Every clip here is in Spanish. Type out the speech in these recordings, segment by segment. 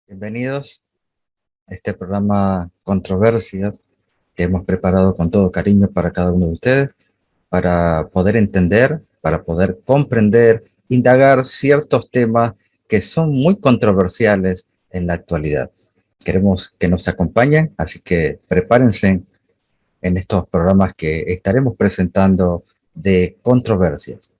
Bienvenidos a este programa Controversia que hemos preparado con todo cariño para cada uno de ustedes, para poder entender, para poder comprender, indagar ciertos temas que son muy controversiales en la actualidad. Queremos que nos acompañen, así que prepárense en estos programas que estaremos presentando de controversias.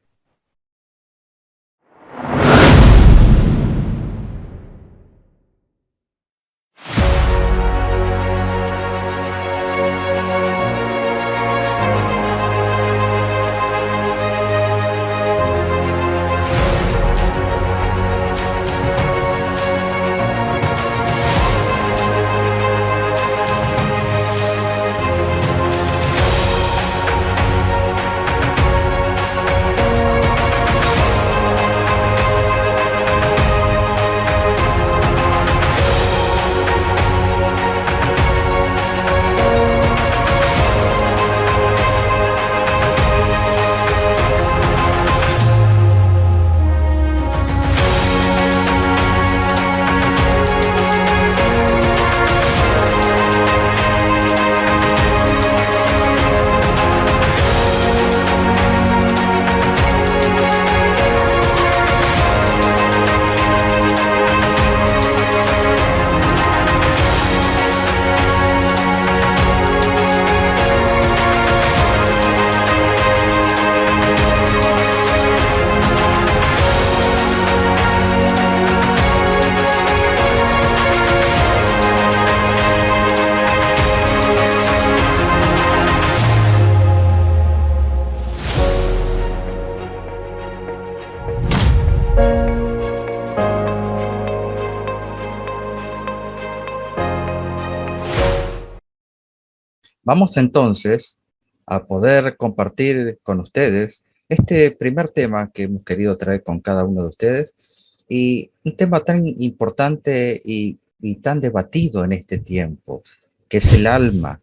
Vamos entonces a poder compartir con ustedes este primer tema que hemos querido traer con cada uno de ustedes y un tema tan importante y tan debatido en este tiempo, que es el alma.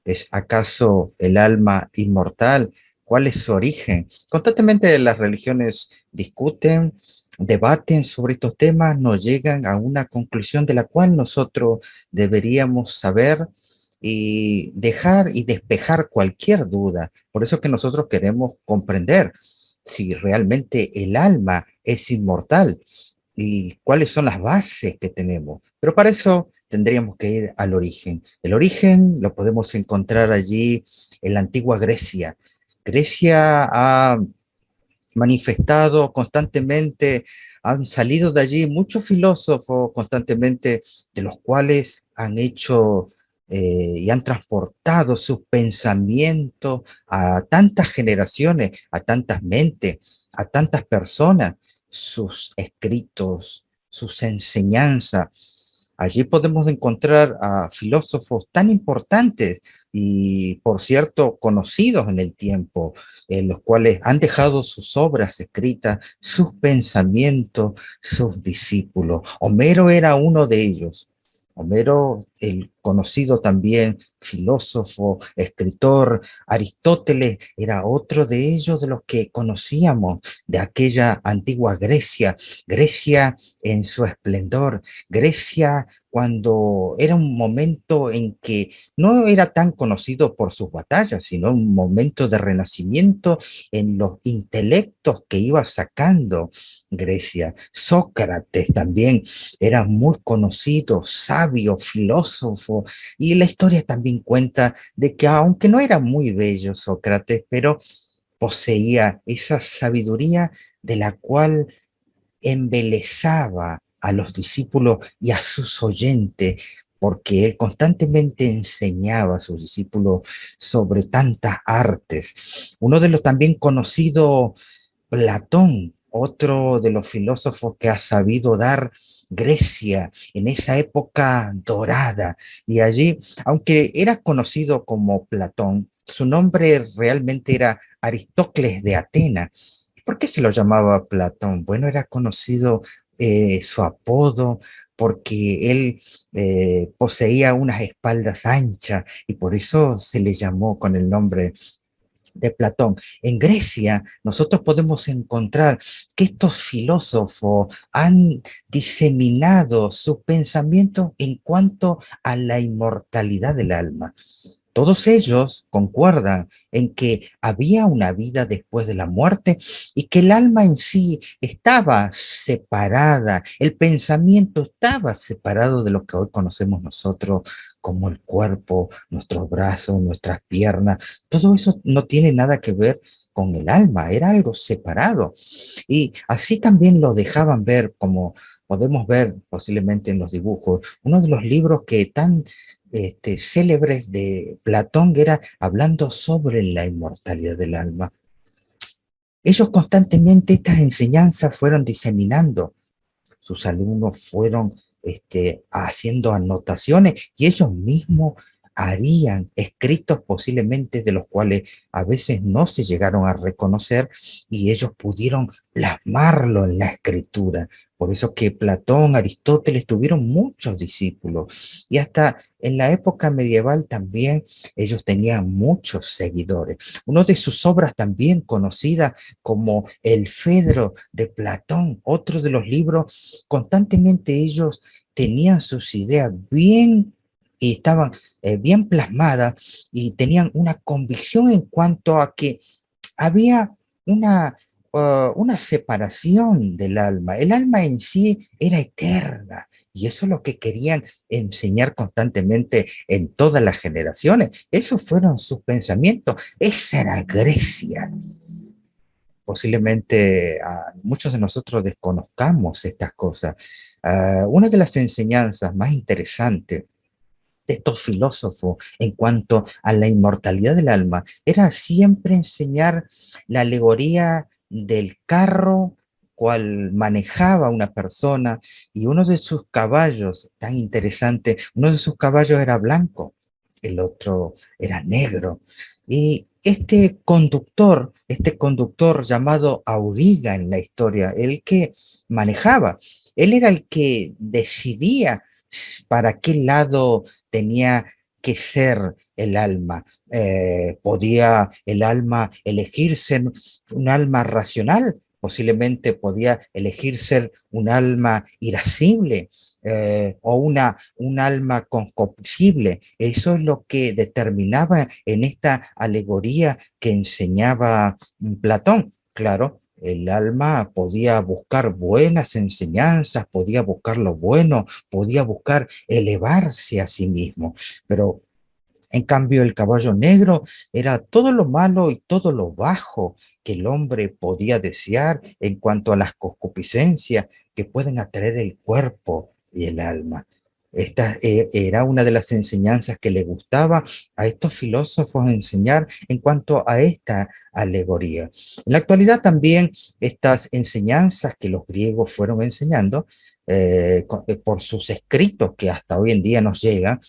¿Es acaso el alma inmortal? ¿Cuál es su origen? Constantemente las religiones discuten, debaten sobre estos temas, no llegan a una conclusión de la cual nosotros deberíamos saber y dejar y despejar cualquier duda. Por eso que nosotros queremos comprender si realmente el alma es inmortal y cuáles son las bases que tenemos. Pero para eso tendríamos que ir al origen. El origen lo podemos encontrar allí en la antigua Grecia. Grecia ha manifestado constantemente, han salido de allí muchos filósofos constantemente, de los cuales han hecho y han transportado sus pensamientos a tantas generaciones, a tantas mentes, a tantas personas, sus escritos, sus enseñanzas. Allí podemos encontrar a filósofos tan importantes y, por cierto, conocidos en el tiempo, los cuales han dejado sus obras escritas, sus pensamientos, sus discípulos. Homero era uno de ellos. Homero, el conocido también filósofo, escritor, Aristóteles era otro de ellos de los que conocíamos de aquella antigua Grecia, Grecia en su esplendor, Grecia cuando era un momento en que no era tan conocido por sus batallas, sino un momento de renacimiento en los intelectos que iba sacando Grecia. Sócrates también era muy conocido, sabio, filósofo, y la historia también cuenta de que aunque no era muy bello Sócrates, pero poseía esa sabiduría de la cual embelezaba a los discípulos y a sus oyentes, porque él constantemente enseñaba a sus discípulos sobre tantas artes. Uno de los también conocidos, Platón, otro de los filósofos que ha sabido dar Grecia en esa época dorada. Y allí, aunque era conocido como Platón, su nombre realmente era Aristócles de Atenas. ¿Por qué se lo llamaba Platón? Bueno, era conocido su apodo porque él poseía unas espaldas anchas y por eso se le llamó con el nombre de Platón. En Grecia nosotros podemos encontrar que estos filósofos han diseminado sus pensamientos en cuanto a la inmortalidad del alma. Todos ellos concuerdan en que había una vida después de la muerte y que el alma en sí estaba separada, el pensamiento estaba separado de lo que hoy conocemos nosotros como el cuerpo, nuestros brazos, nuestras piernas. Todo eso no tiene nada que ver con el alma, era algo separado. Y así también lo dejaban ver, como podemos ver posiblemente en los dibujos. Uno de los libros que tan célebres de Platón era hablando sobre la inmortalidad del alma. Ellos constantemente estas enseñanzas fueron diseminando, sus alumnos fueron haciendo anotaciones y ellos mismos harían escritos posiblemente de los cuales a veces no se llegaron a reconocer y ellos pudieron plasmarlo en la escritura. Por eso que Platón, Aristóteles tuvieron muchos discípulos y hasta en la época medieval también ellos tenían muchos seguidores. Una de sus obras también conocida como el Fedro de Platón, otro de los libros, constantemente ellos tenían sus ideas bien y estaban bien plasmadas y tenían una convicción en cuanto a que había una separación del alma. El alma en sí era eterna y eso es lo que querían enseñar constantemente en todas las generaciones. Esos fueron sus pensamientos. Esa era Grecia. Posiblemente muchos de nosotros desconozcamos estas cosas. Una de las enseñanzas más interesantes de estos filósofos en cuanto a la inmortalidad del alma era siempre enseñar la alegoría del carro cual manejaba una persona y uno de sus caballos, tan interesante, uno de sus caballos era blanco, el otro era negro. Y este conductor llamado Auriga en la historia, el que manejaba, él era el que decidía para qué lado tenía que ser el alma. ¿Podía el alma elegir ser un alma racional? Posiblemente podía elegir ser un alma irascible o un alma concupiscible. Eso es lo que determinaba en esta alegoría que enseñaba Platón. Claro, el alma podía buscar buenas enseñanzas, podía buscar lo bueno, podía buscar elevarse a sí mismo, pero en cambio el caballo negro era todo lo malo y todo lo bajo que el hombre podía desear en cuanto a las concupiscencias que pueden atraer el cuerpo y el alma. Esta era una de las enseñanzas que le gustaba a estos filósofos enseñar en cuanto a esta alegoría. En la actualidad también estas enseñanzas que los griegos fueron enseñando por sus escritos que hasta hoy en día nos llegan,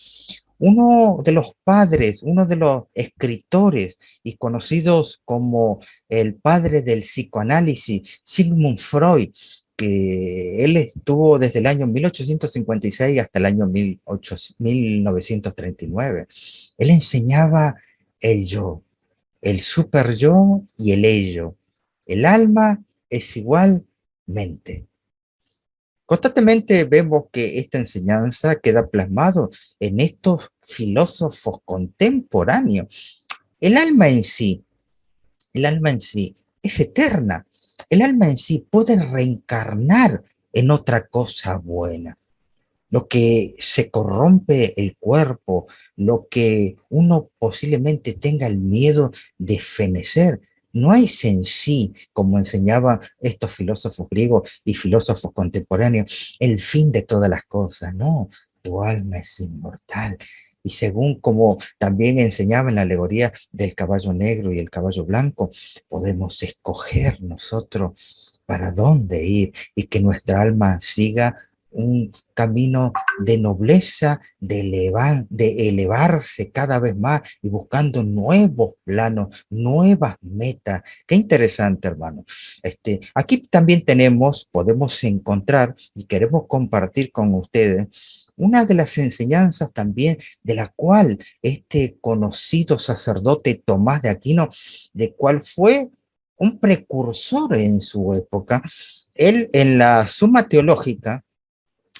uno de los padres, uno de los escritores y conocidos como el padre del psicoanálisis, Sigmund Freud, que él estuvo desde el año 1856 hasta el año 1939. Él enseñaba el yo, el super yo y el ello. El alma es igual mente. Constantemente vemos que esta enseñanza queda plasmado en estos filósofos contemporáneos. El alma en sí, el alma en sí es eterna. El alma en sí puede reencarnar en otra cosa buena. Lo que se corrompe el cuerpo, lo que uno posiblemente tenga el miedo de fenecer, no es en sí, como enseñaban estos filósofos griegos y filósofos contemporáneos, el fin de todas las cosas. No, tu alma es inmortal. Y según como también enseñaba en la alegoría del caballo negro y el caballo blanco, podemos escoger nosotros para dónde ir y que nuestra alma siga un camino de nobleza, de elevarse cada vez más y buscando nuevos planos, nuevas metas. Qué interesante, hermano. Aquí también podemos encontrar y queremos compartir con ustedes una de las enseñanzas también de la cual este conocido sacerdote Tomás de Aquino, de cual fue un precursor en su época. Él en la Suma Teológica,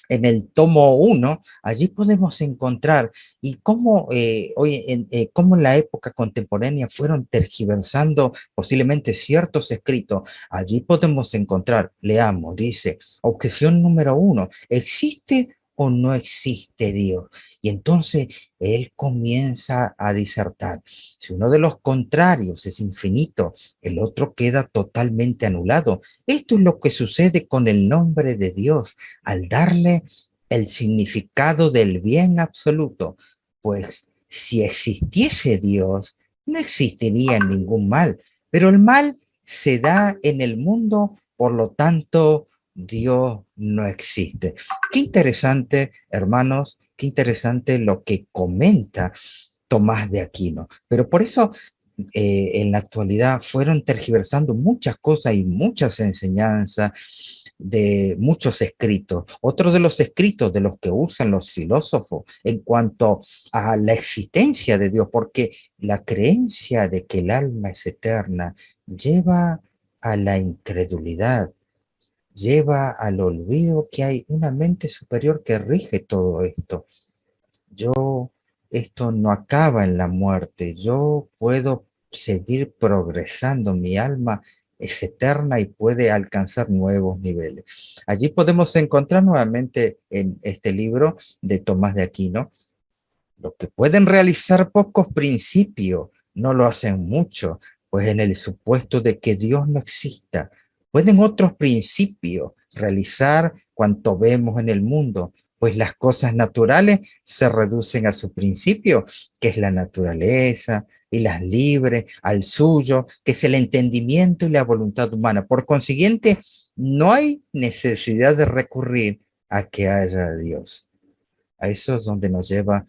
en el tomo 1, allí podemos encontrar y cómo en la época contemporánea fueron tergiversando posiblemente ciertos escritos. Allí podemos encontrar, leamos, dice, objeción número 1, ¿existe o no existe Dios? Y entonces él comienza a disertar. Si uno de los contrarios es infinito, el otro queda totalmente anulado. Esto es lo que sucede con el nombre de Dios al darle el significado del bien absoluto, pues si existiese Dios, no existiría ningún mal, pero el mal se da en el mundo, por lo tanto, Dios no existe. Qué interesante, hermanos, qué interesante lo que comenta Tomás de Aquino. Pero por eso en la actualidad fueron tergiversando muchas cosas y muchas enseñanzas de muchos escritos. Otro de los escritos de los que usan los filósofos en cuanto a la existencia de Dios, porque la creencia de que el alma es eterna lleva a la incredulidad, lleva al olvido que hay una mente superior que rige todo esto. Esto no acaba en la muerte, yo puedo seguir progresando, mi alma es eterna y puede alcanzar nuevos niveles. Allí podemos encontrar nuevamente en este libro de Tomás de Aquino, lo que pueden realizar pocos principios, no lo hacen mucho, pues en el supuesto de que Dios no exista, pueden otros principios realizar cuanto vemos en el mundo, pues las cosas naturales se reducen a su principio, que es la naturaleza, y las libres al suyo, que es el entendimiento y la voluntad humana. Por consiguiente, no hay necesidad de recurrir a que haya Dios. A eso es donde nos lleva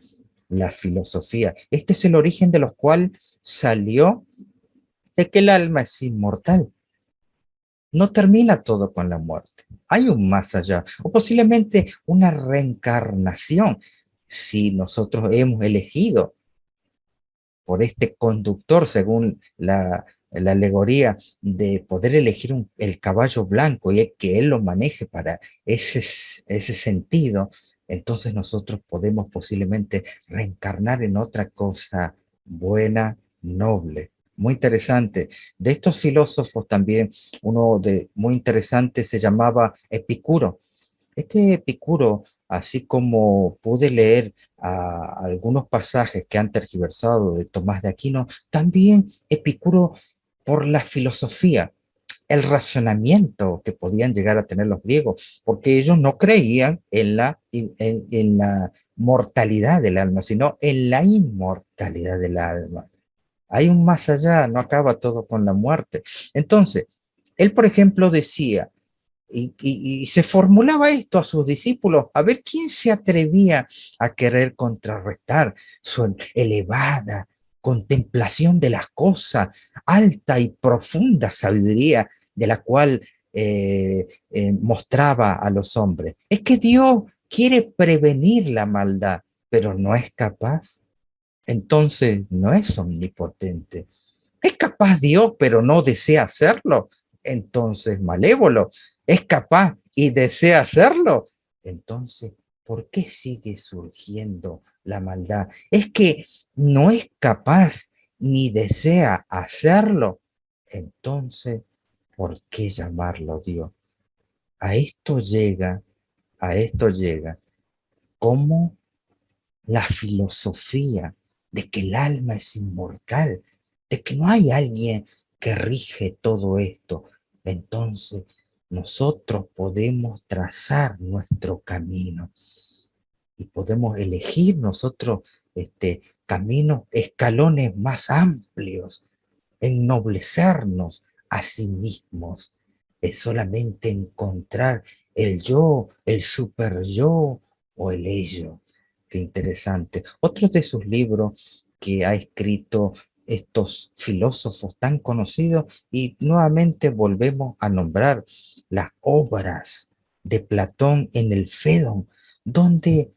la filosofía. Este es el origen de los cuales salió de que el alma es inmortal. No termina todo con la muerte. Hay un más allá, o posiblemente una reencarnación, si nosotros hemos elegido por este conductor, según la alegoría, de poder elegir el caballo blanco y que él lo maneje para ese sentido, entonces nosotros podemos posiblemente reencarnar en otra cosa buena, noble. Muy interesante. De estos filósofos también, uno de muy interesante se llamaba Epicuro. Este Epicuro, así como pude leer algunos pasajes que han tergiversado de Tomás de Aquino, también Epicuro por la filosofía, el razonamiento que podían llegar a tener los griegos, porque ellos no creían en la mortalidad del alma, sino en la inmortalidad del alma. Hay un más allá, no acaba todo con la muerte. Entonces, él, por ejemplo, decía, y se formulaba esto a sus discípulos, a ver quién se atrevía a querer contrarrestar su elevada contemplación de las cosas, alta y profunda sabiduría de la cual mostraba a los hombres. Es que Dios quiere prevenir la maldad, pero no es capaz. Entonces no es omnipotente. ¿Es capaz Dios, pero no desea hacerlo? Entonces, malévolo. ¿Es capaz y desea hacerlo? Entonces, ¿por qué sigue surgiendo la maldad? Es que no es capaz ni desea hacerlo. Entonces, ¿por qué llamarlo Dios? A esto llega, a esto llega, como la filosofía de que el alma es inmortal, de que no hay alguien que rige todo esto. Entonces, nosotros podemos trazar nuestro camino y podemos elegir nosotros caminos, escalones más amplios, ennoblecernos a sí mismos. Es solamente encontrar el yo, el super yo o el ello. Qué interesante. Otro de sus libros que ha escrito estos filósofos tan conocidos, y nuevamente volvemos a nombrar las obras de Platón en el Fédon, donde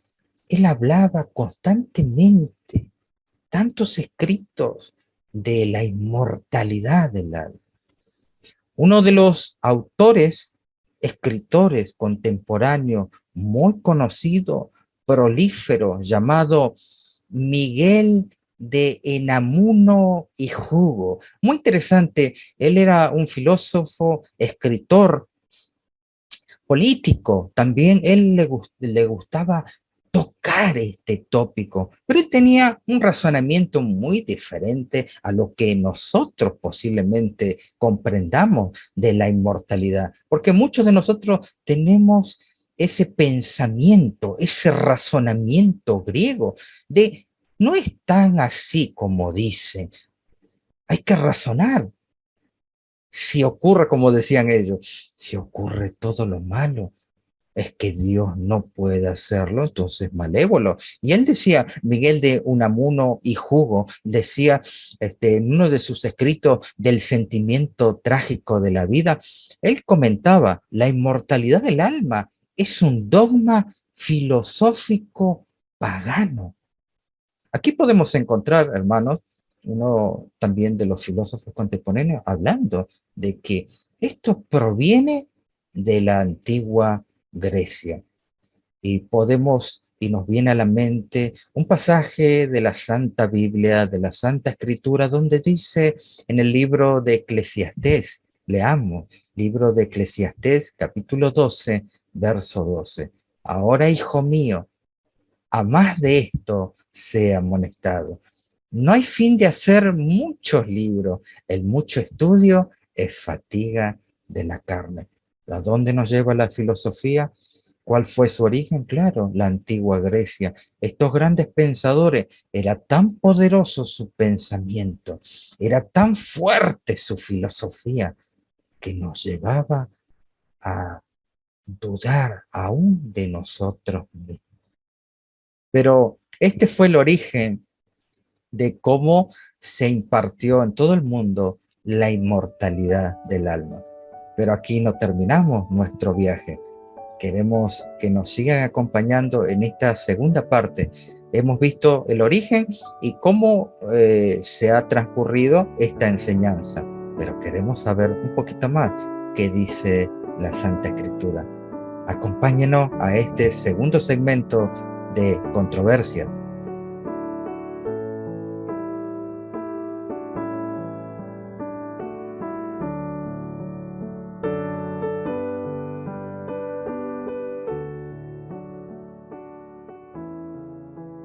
él hablaba constantemente, tantos escritos de la inmortalidad del alma. Uno de los autores, escritores contemporáneos muy conocido, prolífero, llamado Miguel de Enamuno y Hugo. Muy interesante, él era un filósofo, escritor, político, también le gustaba tocar este tópico, pero él tenía un razonamiento muy diferente a lo que nosotros posiblemente comprendamos de la inmortalidad, porque muchos de nosotros tenemos ese pensamiento, ese razonamiento griego de no es tan así como dice, hay que razonar. Si ocurre, como decían ellos, si ocurre todo lo malo, es que Dios no puede hacerlo, entonces malévolo. Y él decía, Miguel de Unamuno y Hugo, decía en uno de sus escritos del sentimiento trágico de la vida, él comentaba, la inmortalidad del alma es un dogma filosófico pagano. Aquí podemos encontrar, hermanos, uno también de los filósofos contemporáneos hablando de que esto proviene de la antigua Grecia. Y podemos, y nos viene a la mente un pasaje de la Santa Biblia, de la Santa Escritura, donde dice en el libro de Eclesiastés, leamos, libro de Eclesiastés, capítulo 12, verso 12. Ahora, hijo mío, a más de esto sea amonestado. No hay fin de hacer muchos libros. El mucho estudio es fatiga de la carne. ¿A dónde nos lleva la filosofía? ¿Cuál fue su origen? Claro, la antigua Grecia. Estos grandes pensadores, era tan poderoso su pensamiento, era tan fuerte su filosofía, que nos llevaba a dudar aún de nosotros mismos. Pero este fue el origen de cómo se impartió en todo el mundo la inmortalidad del alma. Pero aquí no terminamos nuestro viaje. Queremos que nos sigan acompañando en esta segunda parte. Hemos visto el origen y cómo se ha transcurrido esta enseñanza, pero queremos saber un poquito más qué dice la Santa Escritura. Acompáñenos a este segundo segmento de controversias.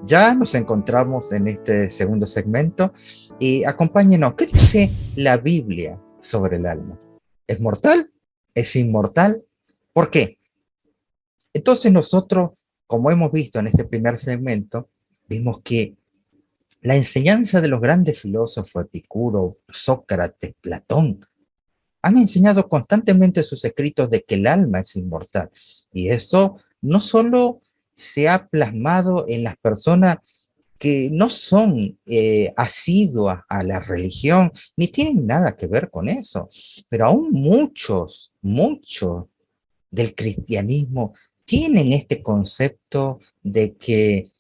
Ya nos encontramos en este segundo segmento y acompáñenos. ¿Qué dice la Biblia sobre el alma? ¿Es mortal? ¿Es inmortal? ¿Por qué? Entonces nosotros, como hemos visto en este primer segmento, vimos que la enseñanza de los grandes filósofos, Epicuro, Sócrates, Platón, han enseñado constantemente sus escritos de que el alma es inmortal. Y eso no solo se ha plasmado en las personas que no son asiduas a la religión, ni tienen nada que ver con eso, pero aún muchos del cristianismo tienen este concepto de que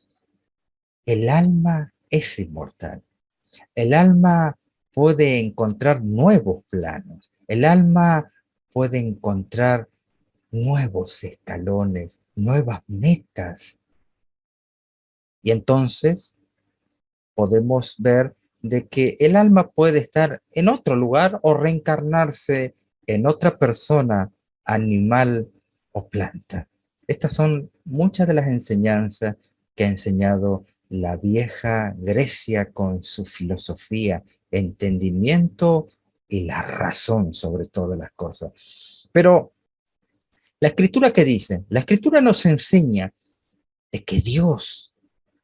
el alma es inmortal. El alma puede encontrar nuevos planos. El alma puede encontrar nuevos escalones, nuevas metas. Y entonces podemos ver de que el alma puede estar en otro lugar o reencarnarse en otra persona, animal o planta. Estas son muchas de las enseñanzas que ha enseñado la vieja Grecia con su filosofía, entendimiento y la razón sobre todas las cosas. Pero la escritura, ¿qué dice? La escritura nos enseña de que Dios,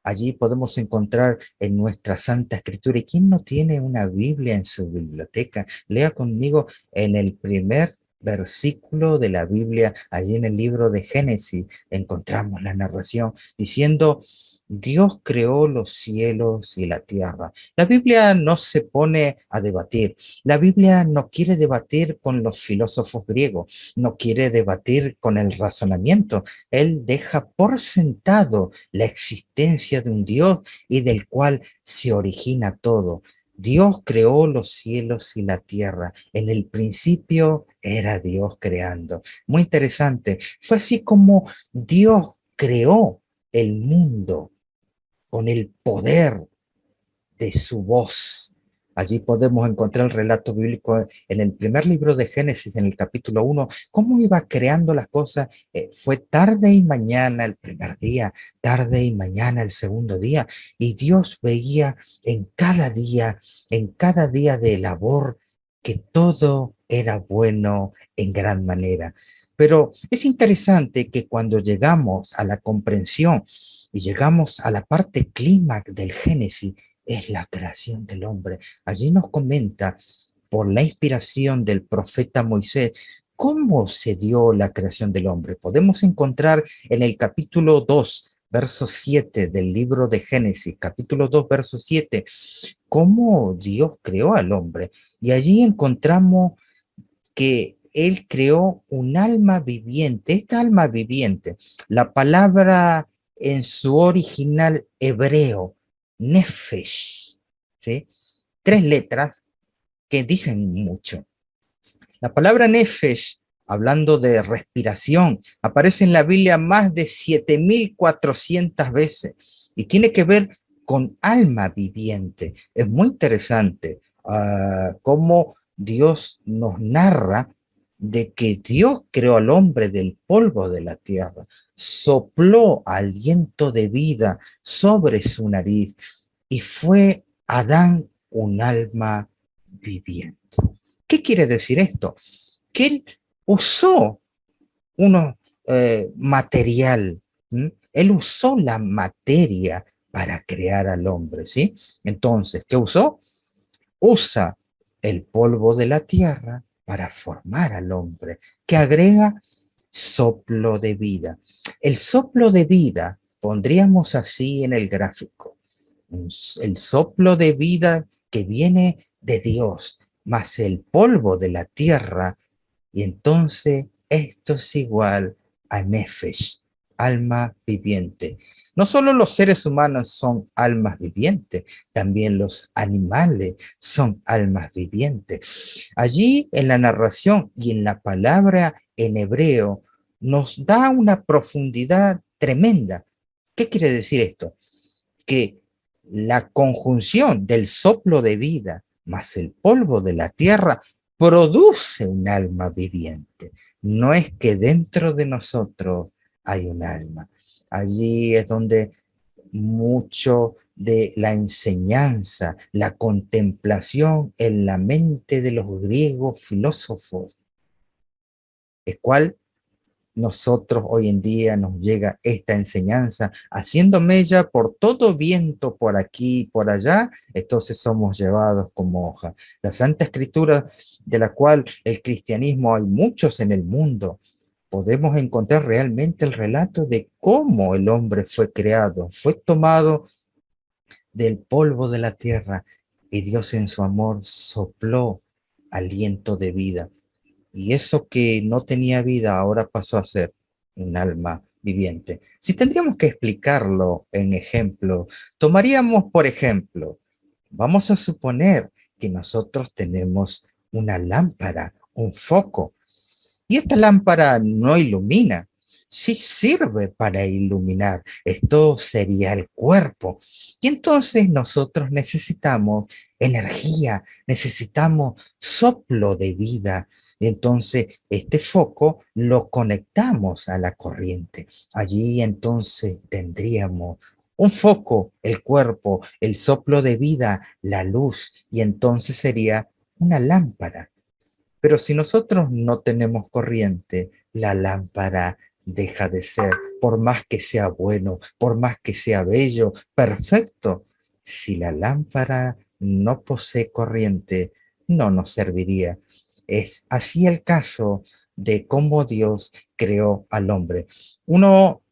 allí podemos encontrar en nuestra Santa Escritura. ¿Y quién no tiene una Biblia en su biblioteca? Lea conmigo en el primer versículo de la Biblia, allí en el libro de Génesis, encontramos la narración diciendo, Dios creó los cielos y la tierra. La Biblia no se pone a debatir. La Biblia no quiere debatir con los filósofos griegos, no quiere debatir con el razonamiento. Él deja por sentado la existencia de un Dios y del cual se origina todo. Dios creó los cielos y la tierra. En el principio era Dios creando. Muy interesante. Fue así como Dios creó el mundo con el poder de su voz. Allí podemos encontrar el relato bíblico en el primer libro de Génesis, en el capítulo 1, cómo iba creando las cosas. Fue tarde y mañana el primer día, tarde y mañana el segundo día, y Dios veía en cada día de labor, que todo era bueno en gran manera. Pero es interesante que cuando llegamos a la comprensión y llegamos a la parte clímax del Génesis, es la creación del hombre. Allí nos comenta, por la inspiración del profeta Moisés, cómo se dio la creación del hombre. Podemos encontrar en el capítulo 2, verso 7 del libro de Génesis, capítulo 2, verso 7, cómo Dios creó al hombre. Y allí encontramos que Él creó un alma viviente. Esta alma viviente, la palabra en su original hebreo, nefesh, ¿sí? Tres letras que dicen mucho. La palabra nefesh, hablando de respiración, aparece en la Biblia más de 7.400 veces y tiene que ver con alma viviente. Es muy interesante cómo Dios nos narra de que Dios creó al hombre del polvo de la tierra, sopló aliento de vida sobre su nariz y fue Adán un alma viviente. ¿Qué quiere decir esto? Que él usó uno material, ¿m? Él usó la materia para crear al hombre, ¿sí? Entonces, ¿qué usó? Usa el polvo de la tierra para formar al hombre, que agrega soplo de vida. El soplo de vida, pondríamos así en el gráfico, el soplo de vida que viene de Dios, más el polvo de la tierra, y entonces esto es igual a Nefesh, alma viviente. No solo los seres humanos son almas vivientes, también los animales son almas vivientes. Allí en la narración y en la palabra en hebreo nos da una profundidad tremenda. ¿Qué quiere decir esto? Que la conjunción del soplo de vida más el polvo de la tierra produce un alma viviente. No es que dentro de nosotros hay un alma. Allí es donde mucho de la enseñanza, la contemplación en la mente de los griegos filósofos, el cual nosotros hoy en día nos llega esta enseñanza, haciendo mella por todo viento, por aquí y por allá, entonces somos llevados como hoja. La Santa Escritura, de la cual el cristianismo hay muchos en el mundo, podemos encontrar realmente el relato de cómo el hombre fue creado, fue tomado del polvo de la tierra y Dios en su amor sopló aliento de vida. Y eso que no tenía vida ahora pasó a ser un alma viviente. Si tendríamos que explicarlo en ejemplo, tomaríamos, por ejemplo, vamos a suponer que nosotros tenemos una lámpara, un foco, y esta lámpara no ilumina, sí sirve para iluminar. Esto sería el cuerpo. Y entonces nosotros necesitamos energía, necesitamos soplo de vida. Y entonces este foco lo conectamos a la corriente. Allí entonces tendríamos un foco, el cuerpo, el soplo de vida, la luz, y entonces sería una lámpara. Pero si nosotros no tenemos corriente, la lámpara deja de ser, por más que sea bueno, por más que sea bello, perfecto. Si la lámpara no posee corriente, no nos serviría. Es así el caso de cómo Dios creó al hombre. Uno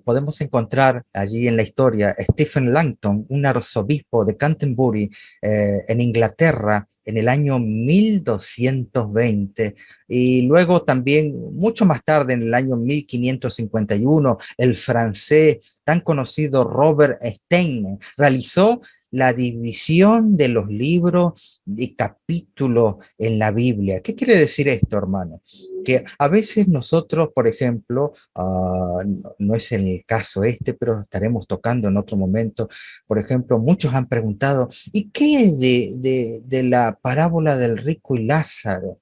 podemos encontrar allí en la historia Stephen Langton, un arzobispo de Canterbury, en Inglaterra, en el año 1220, y luego también, mucho más tarde, en el año 1551, el francés tan conocido Robert Stein realizó la división de los libros y capítulos en la Biblia. ¿Qué quiere decir esto, hermano? Que a veces nosotros, por ejemplo, no es el caso este, pero estaremos tocando en otro momento. Por ejemplo, muchos han preguntado, ¿y qué es de la parábola del rico y Lázaro?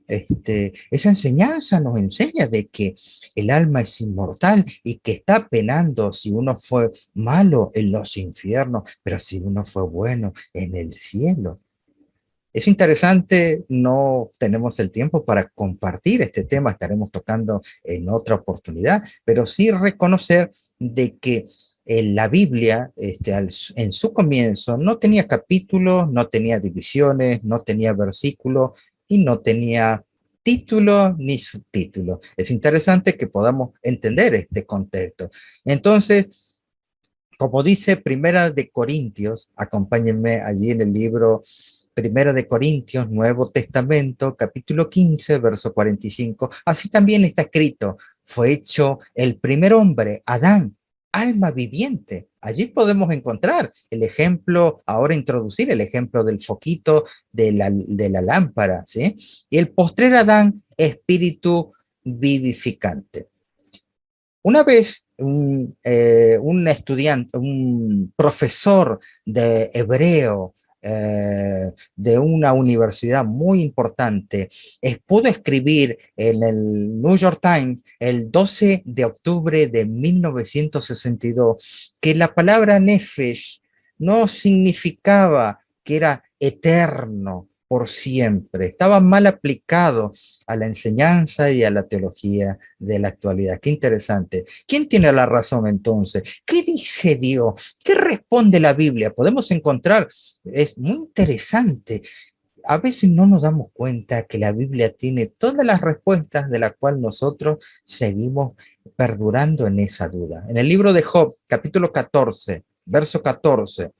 Esa enseñanza nos enseña de que el alma es inmortal y que está penando si uno fue malo en los infiernos, pero si uno fue bueno en el cielo. Es interesante, no tenemos el tiempo para compartir este tema, estaremos tocando en otra oportunidad, pero sí reconocer de que la Biblia, en su comienzo, no tenía capítulos, no tenía divisiones, no tenía versículos y no tenía título ni subtítulo. Es interesante que podamos entender este contexto. Entonces, como dice Primera de Corintios, acompáñenme allí en el libro Primera de Corintios, Nuevo Testamento, capítulo 15, verso 45. Así también está escrito, fue hecho el primer hombre, Adán, alma viviente. Allí podemos encontrar el ejemplo, ahora introducir el ejemplo del foquito de la lámpara, ¿sí? Y el postrer Adán, espíritu vivificante. Una vez un estudiante, un profesor de hebreo de una universidad muy importante, pudo escribir en el New York Times el 12 de octubre de 1962 que la palabra nefesh no significaba que era eterno por siempre, estaba mal aplicado a la enseñanza y a la teología de la actualidad. Qué interesante. ¿Quién tiene la razón entonces? ¿Qué dice Dios? ¿Qué responde la Biblia? Podemos encontrar, es muy interesante. A veces no nos damos cuenta que la Biblia tiene todas las respuestas de las cuales nosotros seguimos perdurando en esa duda. En el libro de Job, capítulo 14, verso 14,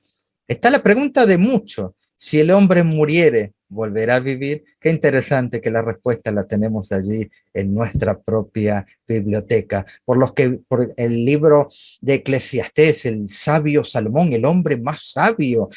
está la pregunta de muchos, si el hombre muriere, ¿volverá a vivir? Qué interesante que la respuesta la tenemos allí en nuestra propia biblioteca. Por el libro de Eclesiastés, el sabio Salomón, el hombre más sabio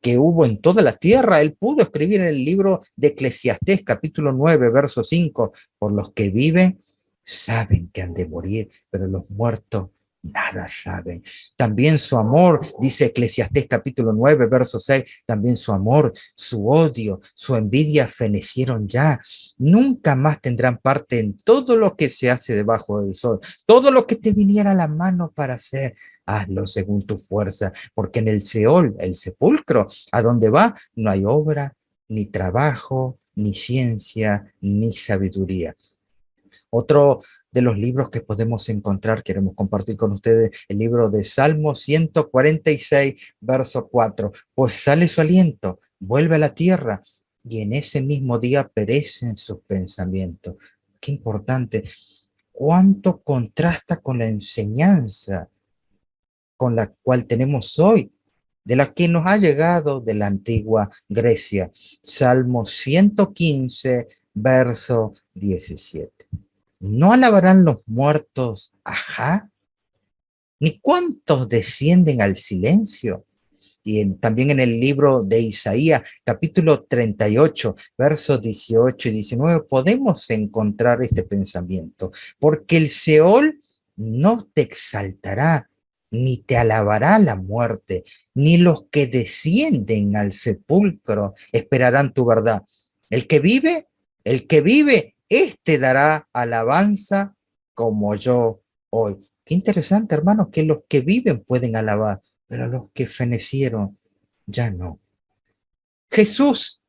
que hubo en toda la tierra, él pudo escribir en el libro de Eclesiastés, capítulo 9, verso 5, por los que viven, saben que han de morir, pero los muertos nada saben. También su amor, dice Eclesiastés capítulo 9, verso 6, también su amor, su odio, su envidia fenecieron ya. Nunca más tendrán parte en todo lo que se hace debajo del sol. Todo lo que te viniera a la mano para hacer, hazlo según tu fuerza, porque en el Seol, el sepulcro, a donde va, no hay obra, ni trabajo, ni ciencia, ni sabiduría. Otro de los libros que podemos encontrar, queremos compartir con ustedes, el libro de Salmo 146, verso 4. Pues sale su aliento, vuelve a la tierra y en ese mismo día perecen sus pensamientos. Qué importante. Cuánto contrasta con la enseñanza con la cual tenemos hoy, de la que nos ha llegado de la antigua Grecia. Salmo 115, verso 17. ¿No alabarán los muertos ajá? ¿Ni cuántos descienden al silencio? Y también en el libro de Isaías, capítulo 38, versos 18 y 19, podemos encontrar este pensamiento. Porque el Seol no te exaltará, ni te alabará la muerte, ni los que descienden al sepulcro esperarán tu verdad. El que vive, éste dará alabanza como yo hoy. Qué interesante, hermanos, que los que viven pueden alabar, pero los que fenecieron ya no. Jesús,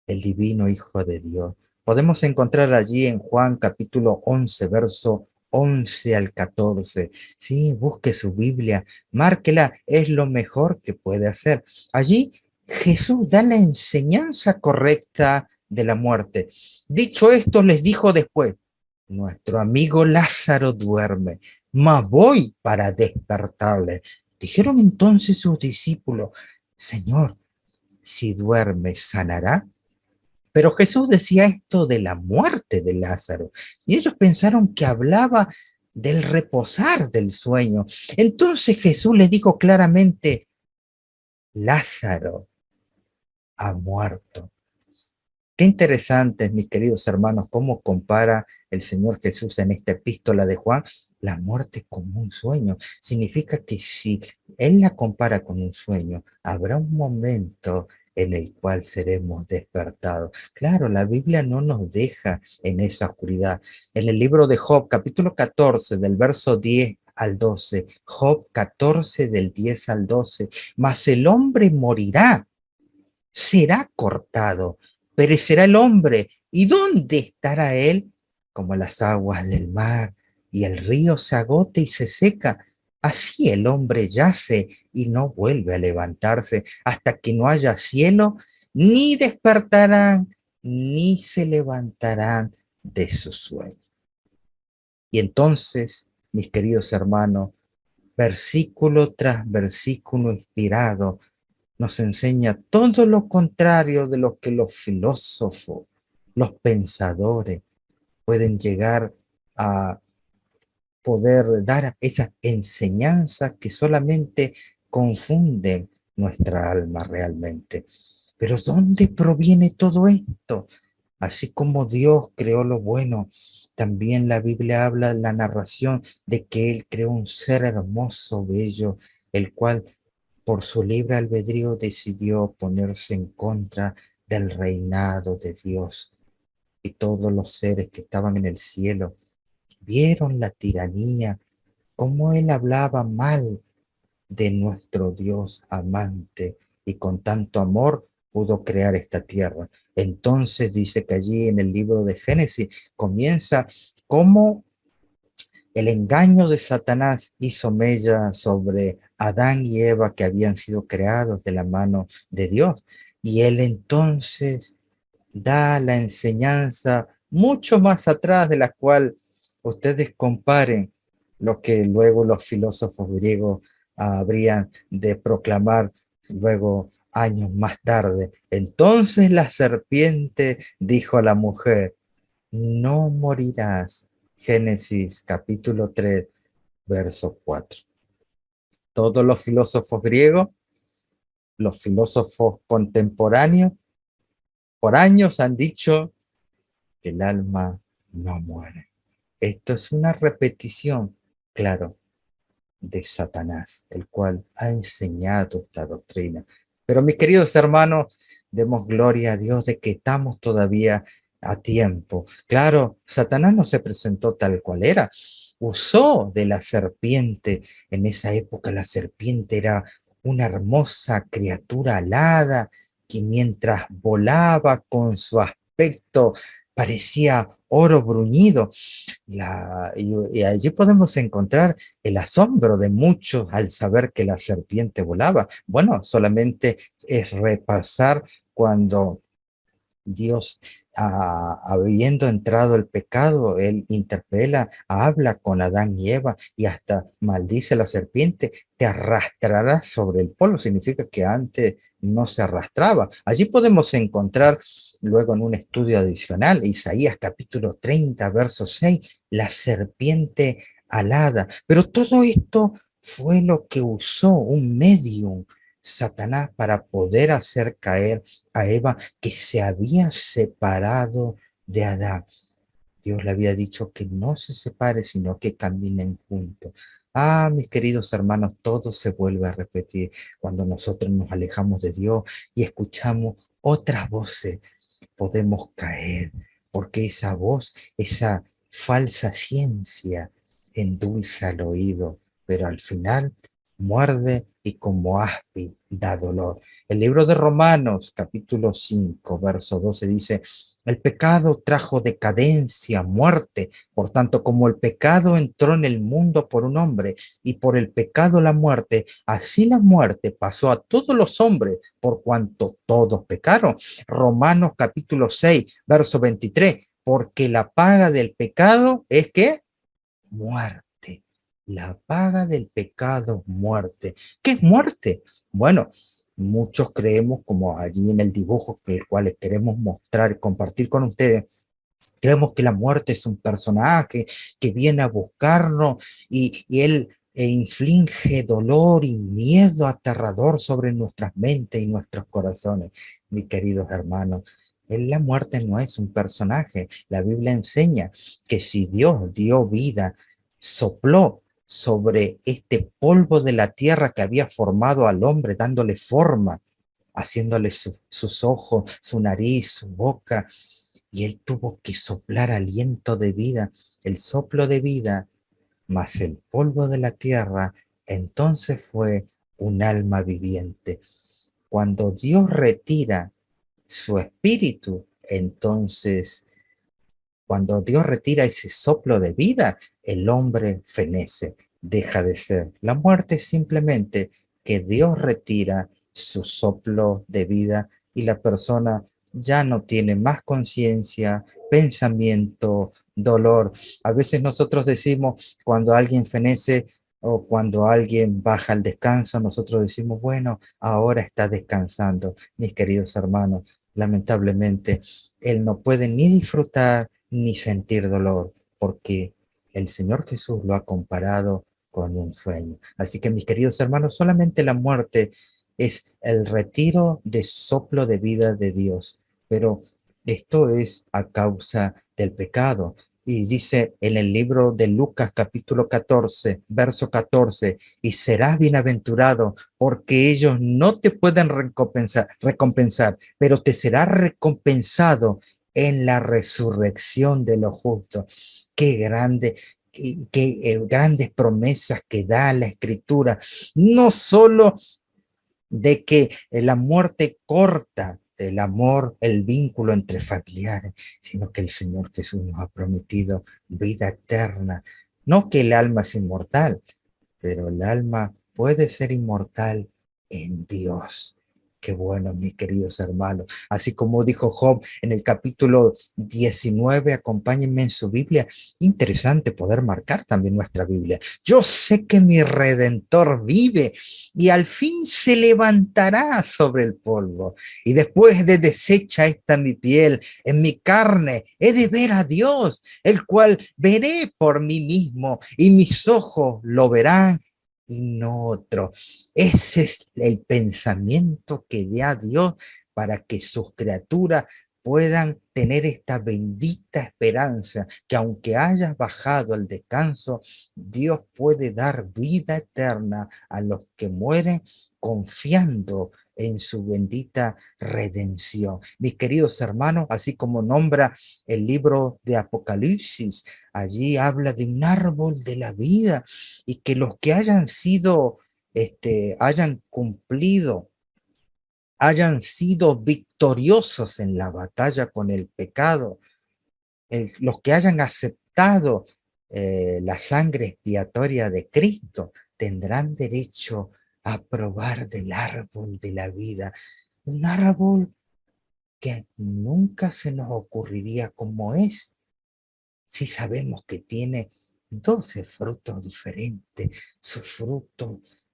el divino Hijo de Dios. Podemos encontrar allí en Juan capítulo 11, verso 11 al 14. Sí, busque su Biblia, márquela, es lo mejor que puede hacer. Allí Jesús da la enseñanza correcta de la muerte. Dicho esto, les dijo después, nuestro amigo Lázaro duerme, mas voy para despertarle. Dijeron entonces sus discípulos, Señor, si duerme, ¿sanará? Pero Jesús decía esto de la muerte de Lázaro, y ellos pensaron que hablaba del reposar del sueño. Entonces Jesús les dijo claramente, Lázaro ha muerto. Qué interesante, mis queridos hermanos, cómo compara el Señor Jesús en esta epístola de Juan la muerte como un sueño. Significa que si Él la compara con un sueño, habrá un momento en el cual seremos despertados. Claro, la Biblia no nos deja en esa oscuridad. En el libro de Job, capítulo 14, del verso 10 al 12, Job 14 del 10 al 12, mas el hombre morirá, será cortado, perecerá el hombre. ¿Y dónde estará él? Como las aguas del mar, y el río se agota y se seca. Así el hombre yace y no vuelve a levantarse hasta que no haya cielo, ni despertarán, ni se levantarán de su sueño. Y entonces, mis queridos hermanos, versículo tras versículo inspirado, nos enseña todo lo contrario de lo que los filósofos, los pensadores pueden llegar a poder dar esas enseñanzas que solamente confunden nuestra alma realmente. Pero ¿dónde proviene todo esto? Así como Dios creó lo bueno, también la Biblia habla en la narración de que Él creó un ser hermoso, bello, el cual por su libre albedrío decidió ponerse en contra del reinado de Dios. Y todos los seres que estaban en el cielo vieron la tiranía, cómo Él hablaba mal de nuestro Dios amante y con tanto amor pudo crear esta tierra. Entonces dice que allí en el libro de Génesis comienza cómo el engaño de Satanás hizo mella sobre Adán y Eva que habían sido creados de la mano de Dios. Y él entonces da la enseñanza mucho más atrás de la cual ustedes comparen lo que luego los filósofos griegos habrían de proclamar luego años más tarde. Entonces la serpiente dijo a la mujer, no morirás. Génesis capítulo 3, verso 4. Todos los filósofos griegos, los filósofos contemporáneos, por años han dicho que el alma no muere. Esto es una repetición, claro, de Satanás, el cual ha enseñado esta doctrina. Pero mis queridos hermanos, demos gloria a Dios de que estamos todavía a tiempo. Claro, Satanás no se presentó tal cual era, usó de la serpiente. En esa época la serpiente era una hermosa criatura alada que mientras volaba con su aspecto parecía oro bruñido. Y allí podemos encontrar el asombro de muchos al saber que la serpiente volaba. Bueno, solamente es repasar cuando Dios, habiendo entrado el pecado, Él interpela, habla con Adán y Eva y hasta maldice a la serpiente, te arrastrarás sobre el polvo, significa que antes no se arrastraba. Allí podemos encontrar luego en un estudio adicional, Isaías capítulo 30, verso 6, la serpiente alada. Pero todo esto fue lo que usó un medium, Satanás, para poder hacer caer a Eva, que se había separado de Adán. Dios le había dicho que no se separe, sino que caminen juntos. Ah, mis queridos hermanos, todo se vuelve a repetir cuando nosotros nos alejamos de Dios y escuchamos otras voces. Podemos caer, porque esa voz, esa falsa ciencia, endulza el oído, pero al final muerde y como áspid da dolor. El libro de Romanos, capítulo 5, verso 12 dice, el pecado trajo decadencia, muerte. Por tanto, como el pecado entró en el mundo por un hombre y por el pecado la muerte, así la muerte pasó a todos los hombres por cuanto todos pecaron. Romanos capítulo 6, verso 23, porque la paga del pecado es que muerte. La paga del pecado, muerte. ¿Qué es muerte? Bueno, muchos creemos, como allí en el dibujo que el cual queremos mostrar y compartir con ustedes, creemos que la muerte es un personaje que viene a buscarnos y él inflige dolor y miedo aterrador sobre nuestras mentes y nuestros corazones, mis queridos hermanos. La muerte no es un personaje. La Biblia enseña que si Dios dio vida, sopló sobre este polvo de la tierra que había formado al hombre, dándole forma, haciéndole sus ojos, su nariz, su boca, y él tuvo que soplar aliento de vida, el soplo de vida, más el polvo de la tierra, entonces fue un alma viviente. Cuando Dios retira su espíritu, entonces, cuando Dios retira ese soplo de vida, el hombre fenece, deja de ser. La muerte es simplemente que Dios retira su soplo de vida y la persona ya no tiene más conciencia, pensamiento, dolor. A veces nosotros decimos cuando alguien fenece o cuando alguien baja al descanso, nosotros decimos, bueno, ahora está descansando. Mis queridos hermanos, lamentablemente, él no puede ni disfrutar ni sentir dolor, porque el Señor Jesús lo ha comparado con un sueño. Así que mis queridos hermanos, solamente la muerte es el retiro de soplo de vida de Dios, pero esto es a causa del pecado. Y dice en el libro de Lucas capítulo 14, verso 14, y serás bienaventurado porque ellos no te pueden recompensar, pero te será recompensado en la resurrección de los justos. Qué grande, qué grandes promesas que da la Escritura, no solo de que la muerte corta el amor, el vínculo entre familiares, sino que el Señor Jesús nos ha prometido vida eterna. No que el alma es inmortal, pero el alma puede ser inmortal en Dios. Qué bueno, mis queridos hermanos. Así como dijo Job en el capítulo 19, acompáñenme en su Biblia. Interesante poder marcar también nuestra Biblia. Yo sé que mi Redentor vive y al fin se levantará sobre el polvo. Y después de deshecha esta mi piel, en mi carne he de ver a Dios, el cual veré por mí mismo y mis ojos lo verán y no otro. Ese es el pensamiento que da Dios para que sus criaturas puedan tener esta bendita esperanza, que aunque hayas bajado al descanso, Dios puede dar vida eterna a los que mueren confiando en su bendita redención. Mis queridos hermanos, así como nombra el libro de Apocalipsis, allí habla de un árbol de la vida y que los que hayan sido, hayan cumplido, hayan sido victoriosos en la batalla con el pecado, los que hayan aceptado la sangre expiatoria de Cristo, tendrán derecho a probar del árbol de la vida, un árbol que nunca se nos ocurriría cómo es, si sabemos que tiene 12 frutos diferentes. Sus frutos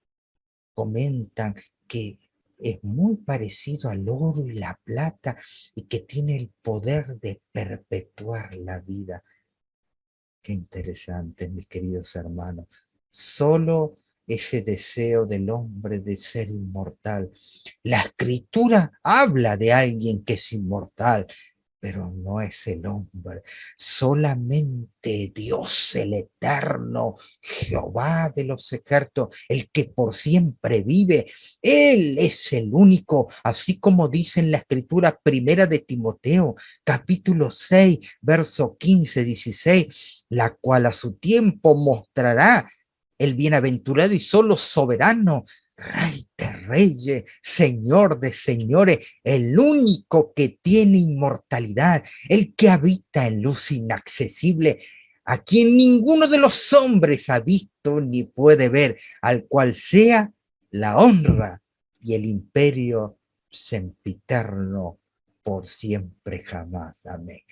comentan que es muy parecido al oro y la plata y que tiene el poder de perpetuar la vida. Qué interesante, mis queridos hermanos. Solo ese deseo del hombre de ser inmortal. La escritura habla de alguien que es inmortal, pero no es el hombre. Solamente Dios, el eterno, Jehová de los ejércitos, el que por siempre vive. Él es el único, así como dice en la escritura primera de Timoteo, capítulo 6, verso 15, 16, la cual a su tiempo mostrará el bienaventurado y solo soberano, Rey de reyes, Señor de señores, el único que tiene inmortalidad, el que habita en luz inaccesible, a quien ninguno de los hombres ha visto ni puede ver, al cual sea la honra y el imperio sempiterno por siempre jamás. Amén.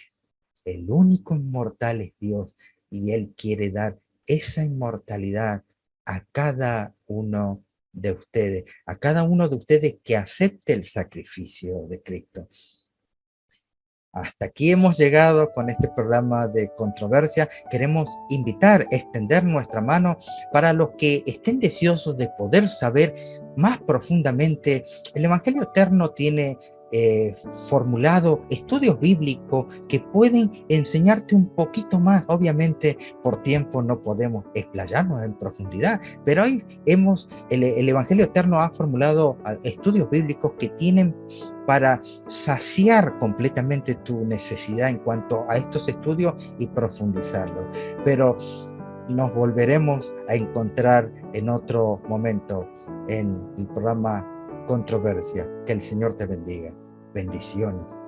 El único inmortal es Dios y Él quiere dar esa inmortalidad a cada uno de ustedes, a cada uno de ustedes que acepte el sacrificio de Cristo. Hasta aquí hemos llegado con este programa de controversia. Queremos invitar, extender nuestra mano para los que estén deseosos de poder saber más profundamente. El Evangelio Eterno tiene formulado estudios bíblicos que pueden enseñarte un poquito más. Obviamente, por tiempo no podemos explayarnos en profundidad, pero hoy el Evangelio Eterno ha formulado estudios bíblicos que tienen para saciar completamente tu necesidad en cuanto a estos estudios y profundizarlos. Pero nos volveremos a encontrar en otro momento en el programa Controversia. Que el Señor te bendiga. Bendiciones.